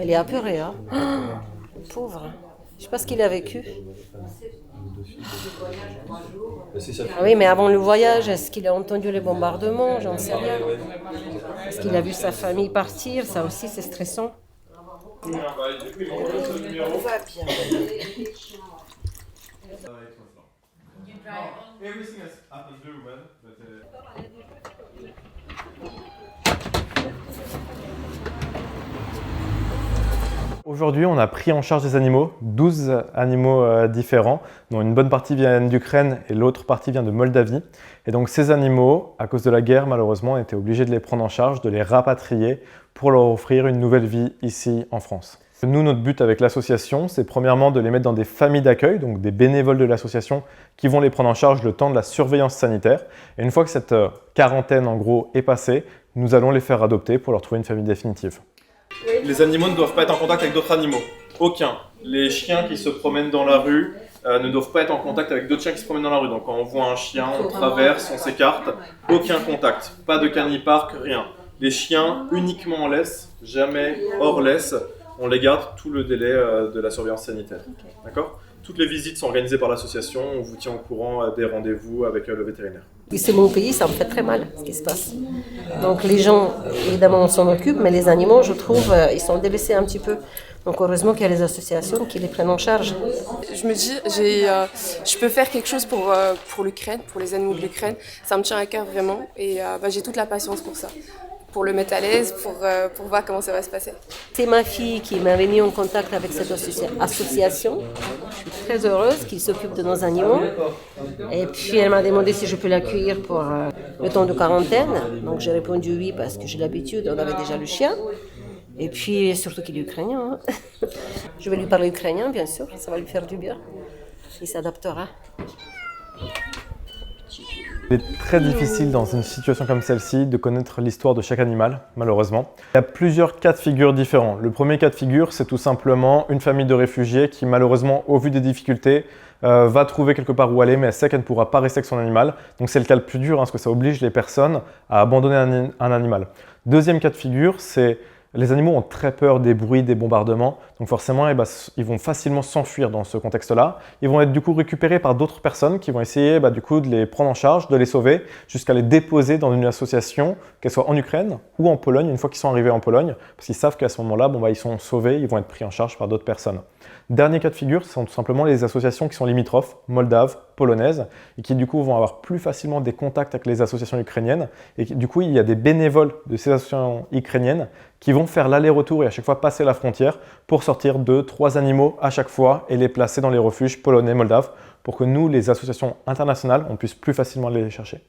Il est apeuré, hein. Ah, pauvre. Je sais pas ce qu'il a vécu. Ah oui, mais avant le voyage, est-ce qu'il a entendu les bombardements? J'en sais rien. Est-ce qu'il a vu sa famille partir? Ça aussi, c'est stressant. Tout va bien. Aujourd'hui, on a pris en charge des animaux, 12 animaux différents, dont une bonne partie vient d'Ukraine et l'autre partie vient de Moldavie. Et donc ces animaux, à cause de la guerre, malheureusement, on était obligés de les prendre en charge, de les rapatrier pour leur offrir une nouvelle vie ici en France. Nous, notre but avec l'association, c'est premièrement de les mettre dans des familles d'accueil, donc des bénévoles de l'association qui vont les prendre en charge le temps de la surveillance sanitaire. Et une fois que cette quarantaine, en gros, est passée, nous allons les faire adopter pour leur trouver une famille définitive. Les animaux ne doivent pas être en contact avec d'autres animaux. Aucun. Les chiens qui se promènent dans la rue ne doivent pas être en contact avec d'autres chiens qui se promènent dans la rue. Donc quand on voit un chien, on traverse, on s'écarte. Aucun contact. Pas de canipark, rien. Les chiens uniquement en laisse, jamais hors laisse. On les garde tout le délai de la surveillance sanitaire. Okay. D'accord ? Toutes les visites sont organisées par l'association. On vous tient au courant des rendez-vous avec le vétérinaire. C'est mon pays, ça me fait très mal ce qui se passe. Donc les gens, évidemment, on s'en occupe, mais les animaux, je trouve, ils sont délaissés un petit peu. Donc heureusement qu'il y a les associations qui les prennent en charge. Je me dis, je peux faire quelque chose pour l'Ukraine, pour les animaux de l'Ukraine. Ça me tient à cœur vraiment et j'ai toute la patience pour ça. Pour le mettre à l'aise, pour voir comment ça va se passer. C'est ma fille qui m'avait mis en contact avec cette association. Je suis très heureuse qu'il s'occupe de nos animaux. Et puis elle m'a demandé si je peux l'accueillir pour le temps de quarantaine. Donc j'ai répondu oui parce que j'ai l'habitude, on avait déjà le chien. Et puis surtout qu'il est ukrainien. Hein. Je vais lui parler ukrainien bien sûr, ça va lui faire du bien. Il s'adaptera. Il est très difficile dans une situation comme celle-ci de connaître l'histoire de chaque animal, malheureusement. Il y a plusieurs cas de figure différents. Le premier cas de figure, c'est tout simplement une famille de réfugiés qui, malheureusement, au vu des difficultés, va trouver quelque part où aller, mais elle sait qu'elle ne pourra pas rester avec son animal. Donc c'est le cas le plus dur, parce que ça oblige les personnes à abandonner un animal. Deuxième cas de figure, c'est les animaux ont très peur des bruits, des bombardements, donc forcément ils vont facilement s'enfuir dans ce contexte-là. Ils vont être du coup récupérés par d'autres personnes qui vont essayer du coup de les prendre en charge, de les sauver, jusqu'à les déposer dans une association, qu'elle soit en Ukraine ou en Pologne, une fois qu'ils sont arrivés en Pologne, parce qu'ils savent qu'à ce moment-là, ils sont sauvés, ils vont être pris en charge par d'autres personnes. Dernier cas de figure, ce sont tout simplement les associations qui sont limitrophes, moldaves, polonaises, et qui du coup vont avoir plus facilement des contacts avec les associations ukrainiennes. Et du coup, il y a des bénévoles de ces associations ukrainiennes qui vont faire l'aller-retour et à chaque fois passer la frontière pour sortir 2-3 animaux à chaque fois et les placer dans les refuges polonais, moldaves, pour que nous, les associations internationales, on puisse plus facilement aller les chercher.